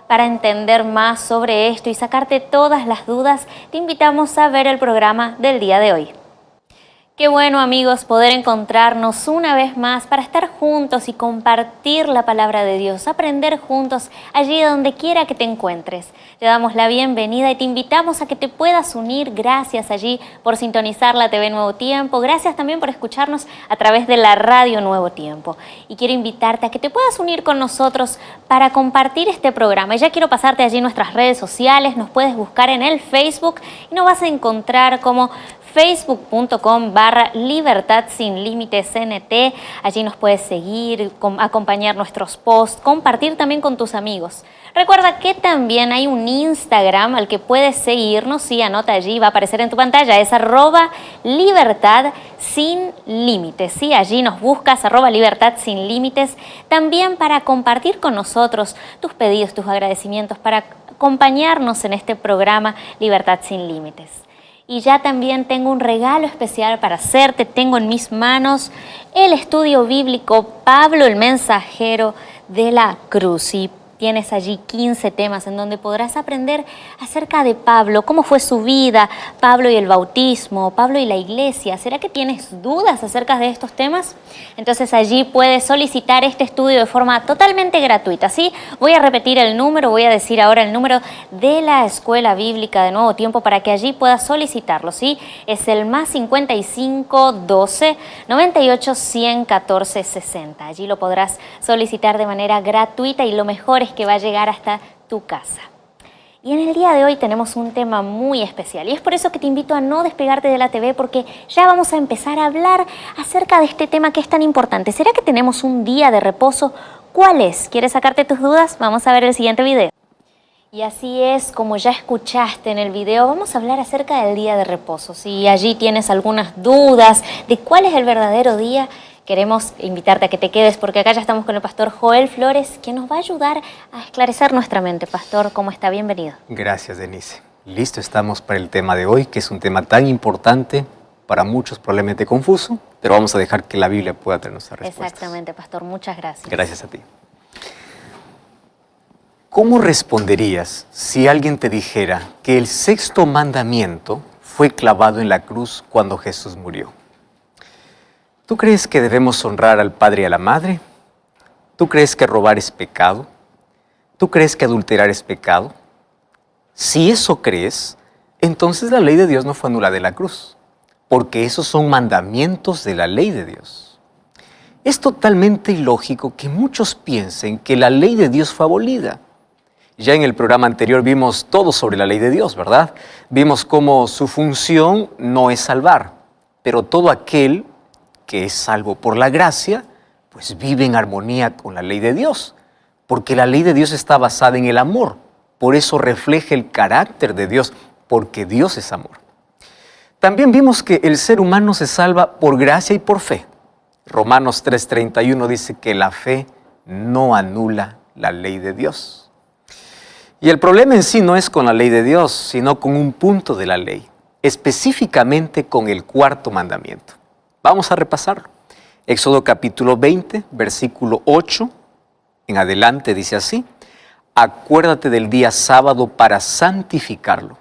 Para entender más sobre esto y sacarte todas las dudas, te invitamos a ver el programa del día de hoy. Qué bueno, amigos, poder encontrarnos una vez más para estar juntos y compartir la palabra de Dios, aprender juntos allí donde quiera que te encuentres. Te damos la bienvenida y te invitamos a que te puedas unir. Gracias allí por sintonizar la TV Nuevo Tiempo. Gracias también por escucharnos a través de la radio Nuevo Tiempo. Y quiero invitarte a que te puedas unir con nosotros para compartir este programa. Y ya quiero pasarte allí nuestras redes sociales. Nos puedes buscar en el Facebook y nos vas a encontrar como facebook.com/Libertad Sin Límites NT. Allí nos puedes seguir, acompañar nuestros posts, compartir también con tus amigos. Recuerda que también hay un Instagram al que puedes seguirnos. Sí, anota allí, va a aparecer en tu pantalla. Es @Libertad Sin Límites. Sí, allí nos buscas, @Libertad Sin Límites. También para compartir con nosotros tus pedidos, tus agradecimientos, para acompañarnos en este programa Libertad Sin Límites. Y ya también tengo un regalo especial para hacerte. Tengo en mis manos el estudio bíblico Pablo el Mensajero de la Cruz. Y tienes allí 15 temas en donde podrás aprender acerca de Pablo, cómo fue su vida, Pablo y el bautismo, Pablo y la iglesia. ¿Será que tienes dudas acerca de estos temas? Entonces allí puedes solicitar este estudio de forma totalmente gratuita. ¿Sí? Voy a repetir el número, voy a decir ahora el número de la Escuela Bíblica de Nuevo Tiempo para que allí puedas solicitarlo. ¿Sí? Es el +55 12 98 114 60. Allí lo podrás solicitar de manera gratuita y lo mejor es que va a llegar hasta tu casa. Y en el día de hoy tenemos un tema muy especial y es por eso que te invito a no despegarte de la TV, porque ya vamos a empezar a hablar acerca de este tema que es tan importante. ¿Será que tenemos un día de reposo? ¿Cuál es? ¿Quieres sacarte tus dudas? Vamos a ver el siguiente video. Y así es, como ya escuchaste en el video, vamos a hablar acerca del día de reposo. Si allí tienes algunas dudas de cuál es el verdadero día, queremos invitarte a que te quedes, porque acá ya estamos con el pastor Joel Flores, que nos va a ayudar a esclarecer nuestra mente. Pastor, ¿cómo está? Bienvenido. Gracias, Denise. Listo, estamos para el tema de hoy, que es un tema tan importante, para muchos probablemente confuso, pero vamos a dejar que la Biblia pueda tener nuestras respuestas. Exactamente, pastor. Muchas gracias. Gracias a ti. ¿Cómo responderías si alguien te dijera que el 6º mandamiento fue clavado en la cruz cuando Jesús murió? ¿Tú crees que debemos honrar al padre y a la madre? ¿Tú crees que robar es pecado? ¿Tú crees que adulterar es pecado? Si eso crees, entonces la ley de Dios no fue anulada en la cruz, porque esos son mandamientos de la ley de Dios. Es totalmente ilógico que muchos piensen que la ley de Dios fue abolida. Ya en el programa anterior vimos todo sobre la ley de Dios, ¿verdad? Vimos cómo su función no es salvar, pero todo aquel que es salvo por la gracia, pues vive en armonía con la ley de Dios, porque la ley de Dios está basada en el amor, por eso refleja el carácter de Dios, porque Dios es amor. También vimos que el ser humano se salva por gracia y por fe. Romanos 3:31 dice que la fe no anula la ley de Dios. Y el problema en sí no es con la ley de Dios, sino con un punto de la ley, específicamente con el 4º mandamiento. Vamos a repasarlo. Éxodo capítulo 20, versículo 8 en adelante dice así: acuérdate del día sábado para santificarlo.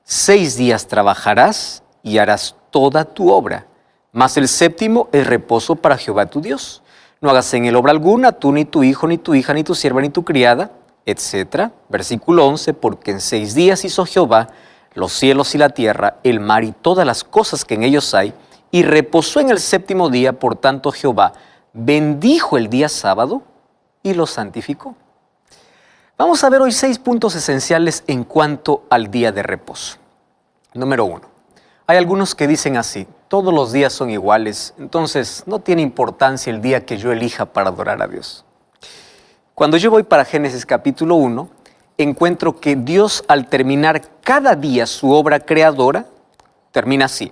6 días trabajarás y harás toda tu obra, mas el 7º es reposo para Jehová tu Dios. No hagas en él obra alguna, tú, ni tu hijo, ni tu hija, ni tu sierva, ni tu criada, etc. Versículo 11, porque en 6 días hizo Jehová los cielos y la tierra, el mar y todas las cosas que en ellos hay, y reposó en el 7º día. Por tanto Jehová bendijo el día sábado y lo santificó. Vamos a ver hoy 6 puntos esenciales en cuanto al día de reposo. Número 1. Hay algunos que dicen así: todos los días son iguales, entonces no tiene importancia el día que yo elija para adorar a Dios. Cuando yo voy para Génesis capítulo 1, encuentro que Dios, al terminar cada día su obra creadora, termina así: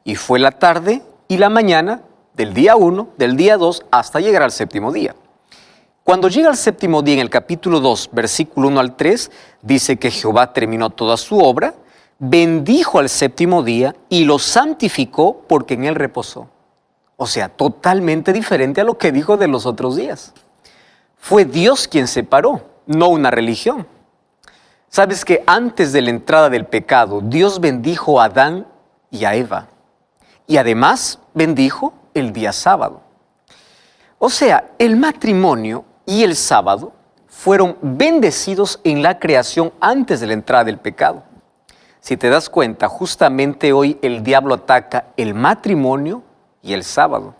y fue la tarde y la mañana del día 1, del día 2, hasta llegar al 7º día. Cuando llega al 7º día, en el capítulo 2, versículo 1 al 3, dice que Jehová terminó toda su obra, bendijo al 7º día y lo santificó porque en él reposó. O sea, totalmente diferente a lo que dijo de los otros días. Fue Dios quien separó, no una religión. Sabes que antes de la entrada del pecado, Dios bendijo a Adán y a Eva. Y además bendijo el día sábado. O sea, el matrimonio y el sábado fueron bendecidos en la creación antes de la entrada del pecado. Si te das cuenta, justamente hoy el diablo ataca el matrimonio y el sábado.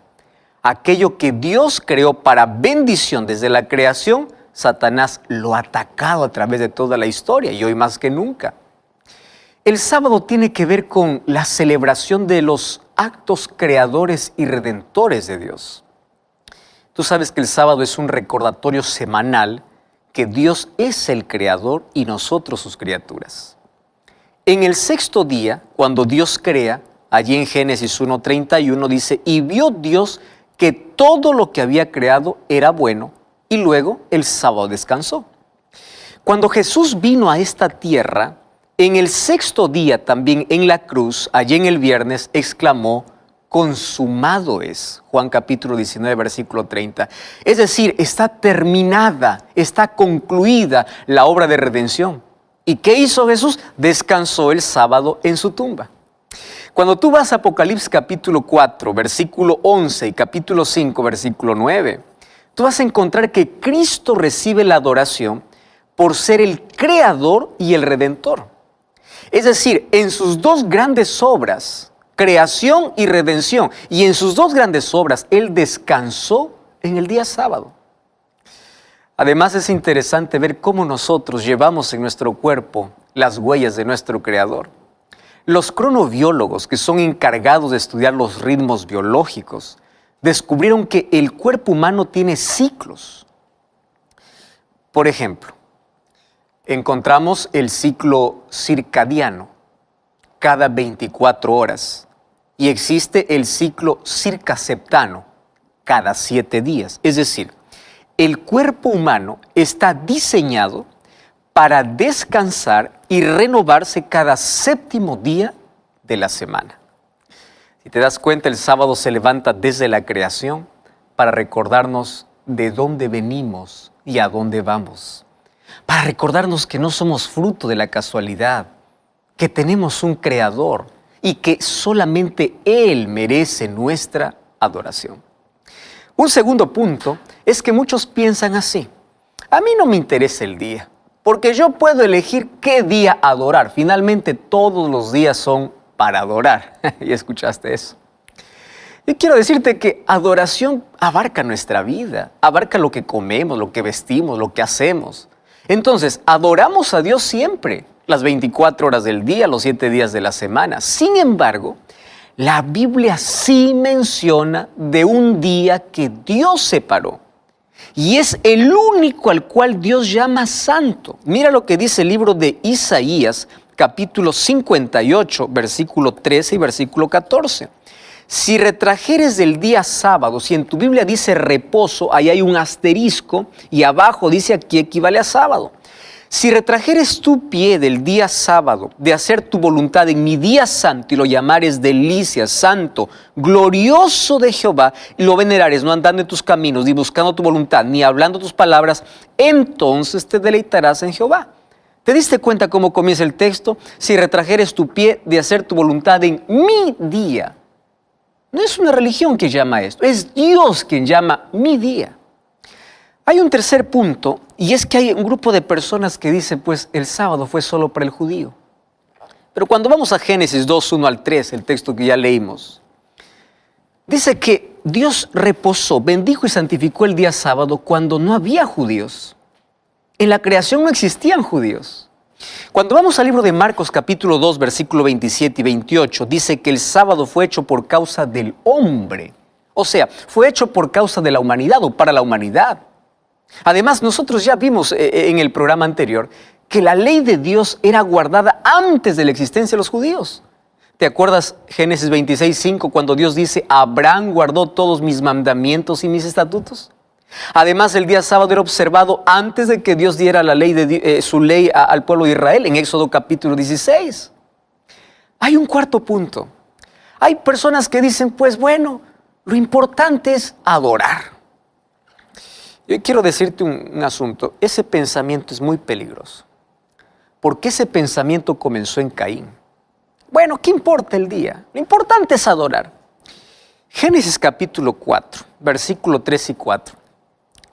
Aquello que Dios creó para bendición desde la creación, Satanás lo ha atacado a través de toda la historia y hoy más que nunca. El sábado tiene que ver con la celebración de los actos creadores y redentores de Dios. Tú sabes que el sábado es un recordatorio semanal que Dios es el creador y nosotros sus criaturas. En el sexto día, cuando Dios crea, allí en Génesis 1:31 dice, y vio Dios que todo lo que había creado era bueno, y luego el sábado descansó. Cuando Jesús vino a esta tierra, en el sexto día también en la cruz, allí en el viernes, exclamó, consumado es. Juan capítulo 19, versículo 30. Es decir, está terminada, está concluida la obra de redención. ¿Y qué hizo Jesús? Descansó el sábado en su tumba. Cuando tú vas a Apocalipsis capítulo 4, versículo 11 y capítulo 5, versículo 9, tú vas a encontrar que Cristo recibe la adoración por ser el creador y el redentor. Es decir, en sus dos grandes obras, creación y redención, y en sus dos grandes obras, Él descansó en el día sábado. Además es interesante ver cómo nosotros llevamos en nuestro cuerpo las huellas de nuestro Creador. Los cronobiólogos, que son encargados de estudiar los ritmos biológicos, descubrieron que el cuerpo humano tiene ciclos. Por ejemplo, encontramos el ciclo circadiano cada 24 horas y existe el ciclo circaseptano cada 7 días. Es decir, el cuerpo humano está diseñado para descansar y renovarse cada séptimo día de la semana. Si te das cuenta, el sábado se levanta desde la creación para recordarnos de dónde venimos y a dónde vamos. Para recordarnos que no somos fruto de la casualidad, que tenemos un creador y que solamente Él merece nuestra adoración. Un segundo punto es que muchos piensan así. A mí no me interesa el día, porque yo puedo elegir qué día adorar. Finalmente todos los días son para adorar. ¿Y escuchaste eso? Yo quiero decirte que adoración abarca nuestra vida, abarca lo que comemos, lo que vestimos, lo que hacemos. Entonces, adoramos a Dios siempre, las 24 horas del día, los 7 días de la semana. Sin embargo, la Biblia sí menciona de un día que Dios separó. Y es el único al cual Dios llama santo. Mira lo que dice el libro de Isaías, capítulo 58, versículo 13 y versículo 14. Si retrajeres del día sábado, si en tu Biblia dice reposo, ahí hay un asterisco y abajo dice aquí equivale a sábado. Si retrajeres tu pie del día sábado de hacer tu voluntad en mi día santo y lo llamares delicia, santo, glorioso de Jehová, y lo venerares no andando en tus caminos, ni buscando tu voluntad, ni hablando tus palabras, entonces te deleitarás en Jehová. ¿Te diste cuenta cómo comienza el texto? Si retrajeres tu pie de hacer tu voluntad en mi día. No es una religión que llama esto, es Dios quien llama mi día. Hay un tercer punto, y es que hay un grupo de personas que dicen, pues el sábado fue solo para el judío. Pero cuando vamos a Génesis 2, 1 al 3, el texto que ya leímos, dice que Dios reposó, bendijo y santificó el día sábado cuando no había judíos. En la creación no existían judíos. Cuando vamos al libro de Marcos capítulo 2, versículo 27 y 28, dice que el sábado fue hecho por causa del hombre. O sea, fue hecho por causa de la humanidad o para la humanidad. Además, nosotros ya vimos en el programa anterior que la ley de Dios era guardada antes de la existencia de los judíos. ¿Te acuerdas Génesis 26, 5, cuando Dios dice, Abraham guardó todos mis mandamientos y mis estatutos? Además, el día sábado era observado antes de que Dios diera la ley su ley al pueblo de Israel, en Éxodo capítulo 16. Hay un cuarto punto. Hay personas que dicen, pues bueno, lo importante es adorar. Yo quiero decirte un asunto. Ese pensamiento es muy peligroso. Porque ese pensamiento comenzó en Caín. Bueno, ¿qué importa el día? Lo importante es adorar. Génesis capítulo 4, versículo 3 y 4,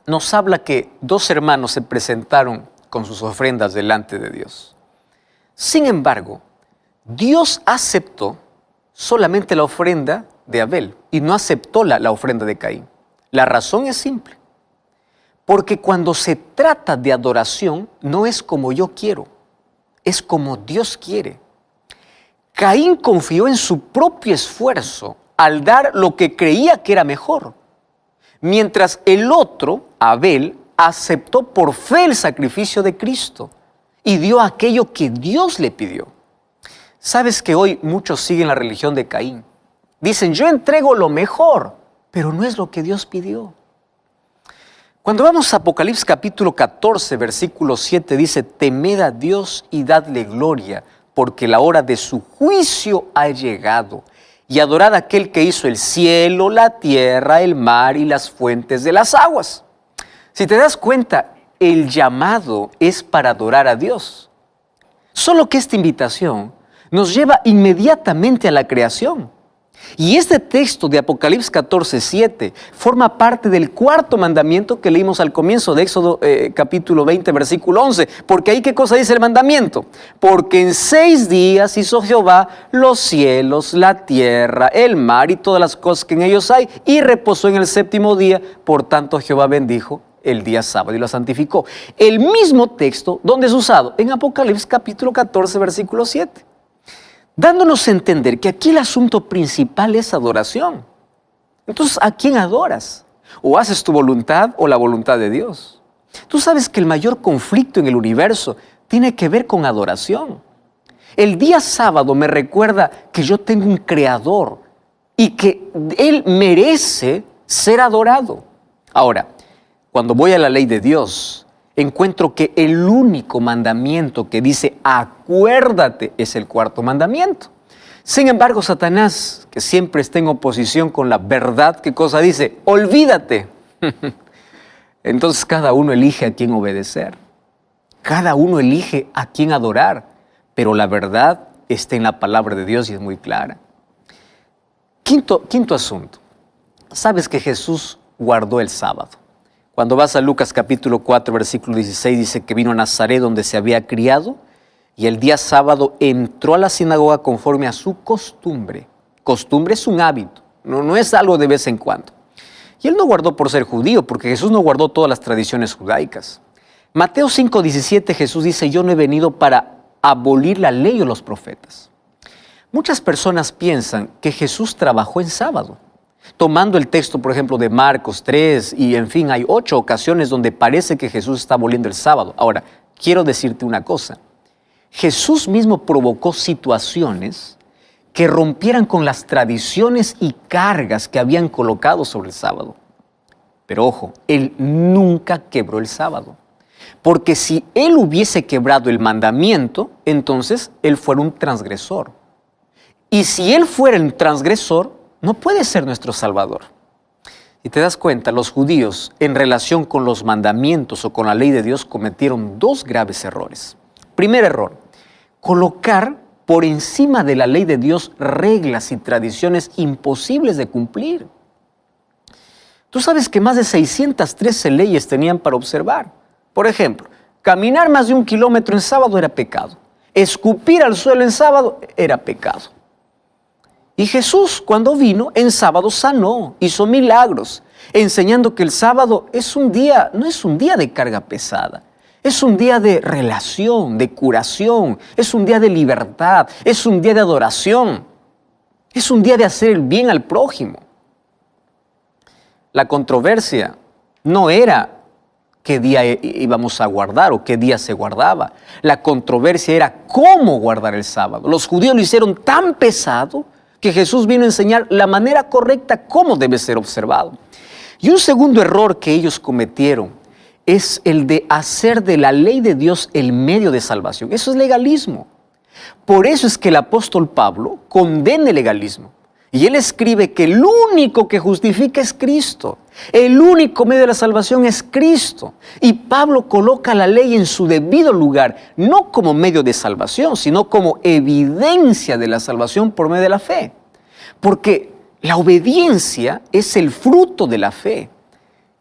nos habla que dos hermanos se presentaron con sus ofrendas delante de Dios. Sin embargo, Dios aceptó solamente la ofrenda de Abel y no aceptó la ofrenda de Caín. La razón es simple. Porque cuando se trata de adoración, no es como yo quiero, es como Dios quiere. Caín confió en su propio esfuerzo al dar lo que creía que era mejor, mientras el otro, Abel, aceptó por fe el sacrificio de Cristo y dio aquello que Dios le pidió. ¿Sabes que hoy muchos siguen la religión de Caín? Dicen, yo entrego lo mejor, pero no es lo que Dios pidió. Cuando vamos a Apocalipsis capítulo 14, versículo 7, dice, temed a Dios y dadle gloria, porque la hora de su juicio ha llegado, y adorad a aquel que hizo el cielo, la tierra, el mar y las fuentes de las aguas. Si te das cuenta, el llamado es para adorar a Dios. Solo que esta invitación nos lleva inmediatamente a la creación. Y este texto de Apocalipsis 14, 7 forma parte del cuarto mandamiento que leímos al comienzo de Éxodo capítulo 20, versículo 11. Porque ahí, ¿qué cosa dice el mandamiento? Porque en 6 días hizo Jehová los cielos, la tierra, el mar y todas las cosas que en ellos hay, y reposó en el séptimo día. Por tanto, Jehová bendijo el día sábado y lo santificó. El mismo texto, ¿dónde es usado? En Apocalipsis capítulo 14, versículo 7. Dándonos a entender que aquí el asunto principal es adoración. Entonces, ¿a quién adoras? ¿O haces tu voluntad o la voluntad de Dios? Tú sabes que el mayor conflicto en el universo tiene que ver con adoración. El día sábado me recuerda que yo tengo un creador y que Él merece ser adorado. Ahora, cuando voy a la ley de Dios, encuentro que el único mandamiento que dice acuérdate es el cuarto mandamiento. Sin embargo, Satanás, que siempre está en oposición con la verdad, ¿qué cosa dice? Olvídate. Entonces cada uno elige a quién obedecer. Cada uno elige a quién adorar. Pero la verdad está en la palabra de Dios y es muy clara. Quinto asunto. Sabes que Jesús guardó el sábado. Cuando vas a Lucas capítulo 4, versículo 16, dice que vino a Nazaret donde se había criado y el día sábado entró a la sinagoga conforme a su costumbre. Costumbre es un hábito, no es algo de vez en cuando. Y él no guardó por ser judío, porque Jesús no guardó todas las tradiciones judaicas. Mateo 5, 17, Jesús dice, yo no he venido para abolir la ley o los profetas. Muchas personas piensan que Jesús trabajó en sábado. Tomando el texto, por ejemplo, de Marcos 3, y en fin, hay 8 ocasiones donde parece que Jesús está aboliendo el sábado. Ahora, quiero decirte una cosa. Jesús mismo provocó situaciones que rompieran con las tradiciones y cargas que habían colocado sobre el sábado. Pero ojo, Él nunca quebró el sábado. Porque si Él hubiese quebrado el mandamiento, entonces Él fuera un transgresor. Y si Él fuera un transgresor, no puede ser nuestro Salvador. Y te das cuenta, los judíos en relación con los mandamientos o con la ley de Dios cometieron 2 graves errores. Primer error, colocar por encima de la ley de Dios reglas y tradiciones imposibles de cumplir. Tú sabes que más de 613 leyes tenían para observar. Por ejemplo, caminar más de 1 kilómetro en sábado era pecado. Escupir al suelo en sábado era pecado. Y Jesús, cuando vino, en sábado sanó, hizo milagros, enseñando que el sábado es un día, no es un día de carga pesada, es un día de relación, de curación, es un día de libertad, es un día de adoración, es un día de hacer el bien al prójimo. La controversia no era qué día íbamos a guardar o qué día se guardaba. La controversia era cómo guardar el sábado. Los judíos lo hicieron tan pesado que Jesús vino a enseñar la manera correcta cómo debe ser observado. Y un segundo error que ellos cometieron es el de hacer de la ley de Dios el medio de salvación. Eso es legalismo. Por eso es que el apóstol Pablo condena el legalismo. Y él escribe que el único que justifica es Cristo. El único medio de la salvación es Cristo. Y Pablo coloca la ley en su debido lugar, no como medio de salvación, sino como evidencia de la salvación por medio de la fe. Porque la obediencia es el fruto de la fe.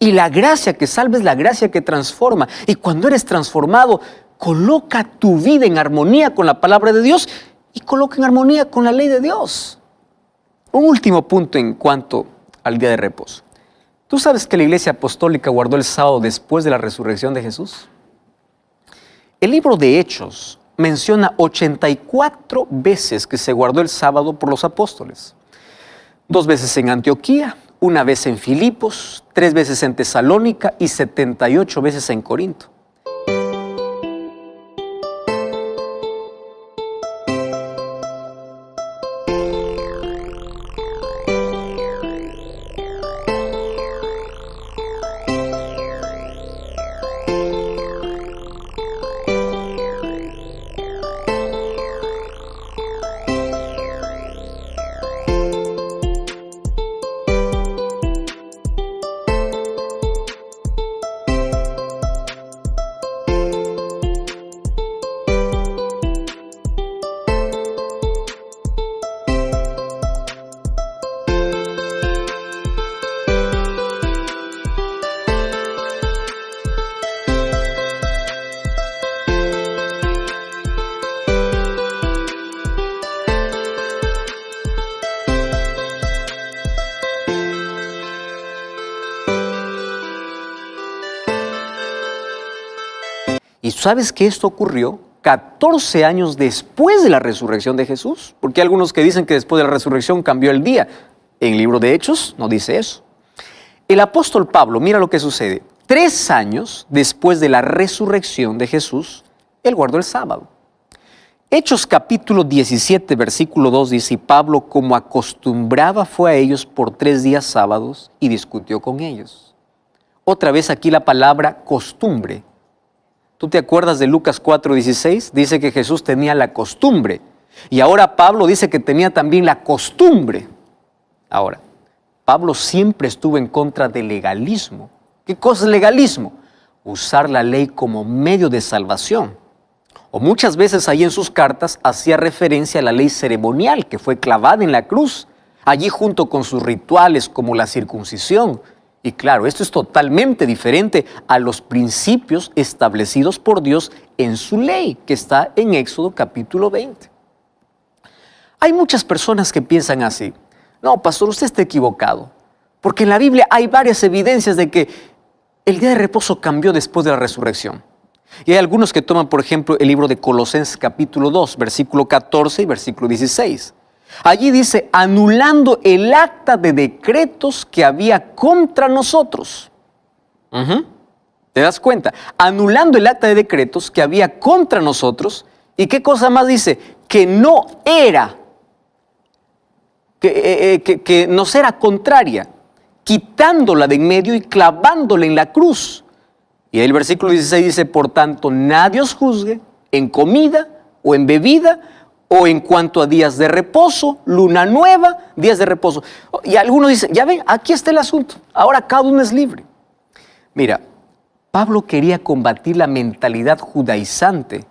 Y la gracia que salva es la gracia que transforma. Y cuando eres transformado, coloca tu vida en armonía con la palabra de Dios y coloca en armonía con la ley de Dios. Un último punto en cuanto al día de reposo. ¿Tú sabes que la Iglesia Apostólica guardó el sábado después de la resurrección de Jesús? El libro de Hechos menciona 84 veces que se guardó el sábado por los apóstoles. 2 veces en Antioquía, 1 vez en Filipos, 3 veces en Tesalónica y 78 veces en Corinto. ¿Y sabes que esto ocurrió 14 años después de la resurrección de Jesús? Porque hay algunos que dicen que después de la resurrección cambió el día. En el libro de Hechos no dice eso. El apóstol Pablo, mira lo que sucede. 3 años después de la resurrección de Jesús, él guardó el sábado. Hechos capítulo 17, versículo 2 dice, y Pablo, como acostumbraba, fue a ellos por 3 días sábados y discutió con ellos. Otra vez aquí la palabra costumbre. ¿Tú te acuerdas de Lucas 4:16? Dice que Jesús tenía la costumbre. Y ahora Pablo dice que tenía también la costumbre. Ahora, Pablo siempre estuvo en contra del legalismo. ¿Qué cosa es legalismo? Usar la ley como medio de salvación. O muchas veces ahí en sus cartas hacía referencia a la ley ceremonial que fue clavada en la cruz, allí junto con sus rituales como la circuncisión. Y claro, esto es totalmente diferente a los principios establecidos por Dios en su ley, que está en Éxodo capítulo 20. Hay muchas personas que piensan así. No, pastor, usted está equivocado, porque en la Biblia hay varias evidencias de que el día de reposo cambió después de la resurrección. Y hay algunos que toman, por ejemplo, el libro de Colosenses capítulo 2, versículo 14 y versículo 16. Allí dice, anulando el acta de decretos que había contra nosotros. ¿Te das cuenta? Anulando el acta de decretos que había contra nosotros. ¿Y qué cosa más dice? Que no era, que nos era contraria, quitándola de en medio y clavándola en la cruz. Y el versículo 16 dice, por tanto, nadie os juzgue en comida o en bebida, o en cuanto a días de reposo, luna nueva, días de reposo. Y algunos dicen, ya ven, aquí está el asunto, ahora cada uno es libre. Mira, Pablo quería combatir la mentalidad judaizante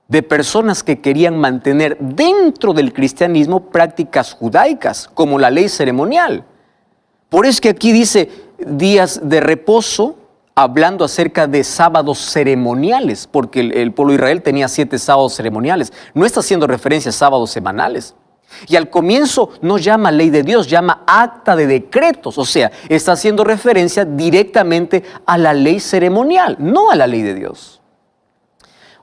de personas que querían mantener dentro del cristianismo prácticas judaicas, como la ley ceremonial. Por eso que aquí dice días de reposo, hablando acerca de sábados ceremoniales, porque el pueblo de Israel tenía 7 sábados ceremoniales. No está haciendo referencia a sábados semanales. Y al comienzo no llama ley de Dios, llama acta de decretos. O sea, está haciendo referencia directamente a la ley ceremonial, no a la ley de Dios.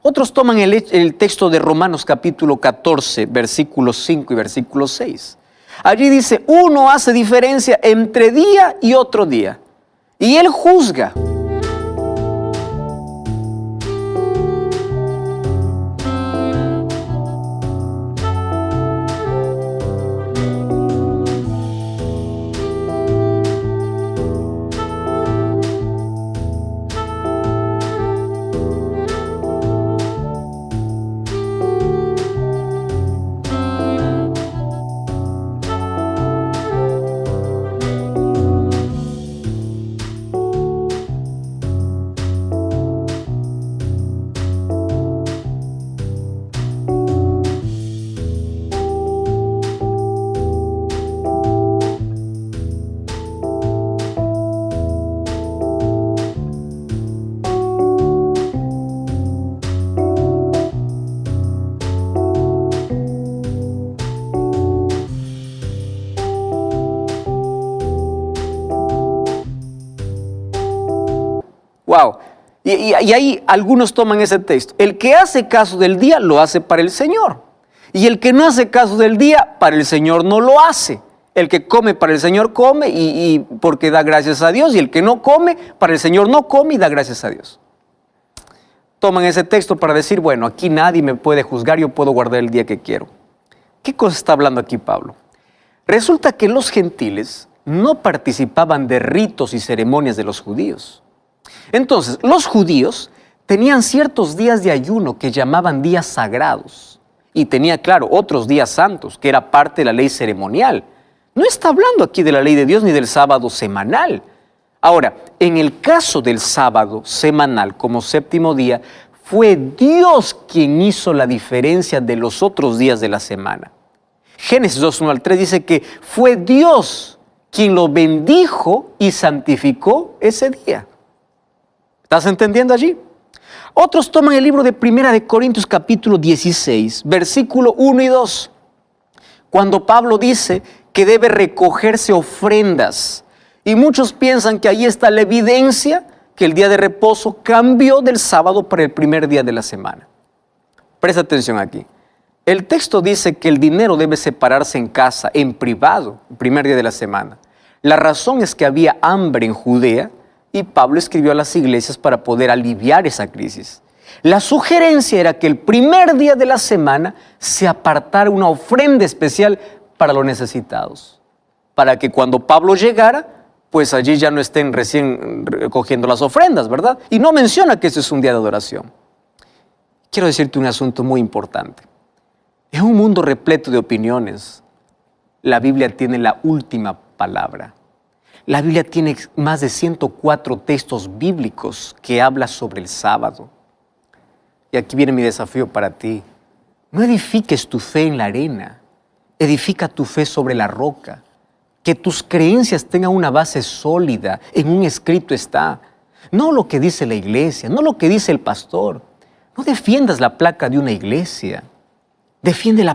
Otros toman el texto de Romanos capítulo 14, versículos 5 y versículo 6. Allí dice, uno hace diferencia entre día y otro día, y él juzga. Wow. Y ahí algunos toman ese texto. El que hace caso del día lo hace para el Señor. Y el que no hace caso del día, para el Señor no lo hace. El que come para el Señor come y porque da gracias a Dios. Y el que no come, para el Señor no come y da gracias a Dios. Toman ese texto para decir, bueno, aquí nadie me puede juzgar, yo puedo guardar el día que quiero. ¿Qué cosa está hablando aquí Pablo? Resulta que los gentiles no participaban de ritos y ceremonias de los judíos. Entonces, los judíos tenían ciertos días de ayuno que llamaban días sagrados. Y tenía, claro, otros días santos, que era parte de la ley ceremonial. No está hablando aquí de la ley de Dios ni del sábado semanal. Ahora, en el caso del sábado semanal como séptimo día, fue Dios quien hizo la diferencia de los otros días de la semana. Génesis 2:1 al 3 dice que fue Dios quien lo bendijo y santificó ese día. ¿Estás entendiendo allí? Otros toman el libro de 1 Corintios capítulo 16, versículo 1 y 2, cuando Pablo dice que debe recogerse ofrendas. Y muchos piensan que ahí está la evidencia que el día de reposo cambió del sábado para el primer día de la semana. Presta atención aquí. El texto dice que el dinero debe separarse en casa, en privado, el primer día de la semana. La razón es que había hambre en Judea y Pablo escribió a las iglesias para poder aliviar esa crisis. La sugerencia era que el primer día de la semana se apartara una ofrenda especial para los necesitados, para que cuando Pablo llegara, pues allí ya no estén recién recogiendo las ofrendas, ¿verdad? Y no menciona que ese es un día de adoración. Quiero decirte un asunto muy importante. En un mundo repleto de opiniones, la Biblia tiene la última palabra. La Biblia tiene más de 104 textos bíblicos que hablan sobre el sábado. Y aquí viene mi desafío para ti. No edifiques tu fe en la arena, edifica tu fe sobre la roca. Que tus creencias tengan una base sólida, en un escrito está. No lo que dice la iglesia, no lo que dice el pastor. No defiendas la placa de una iglesia, defiende la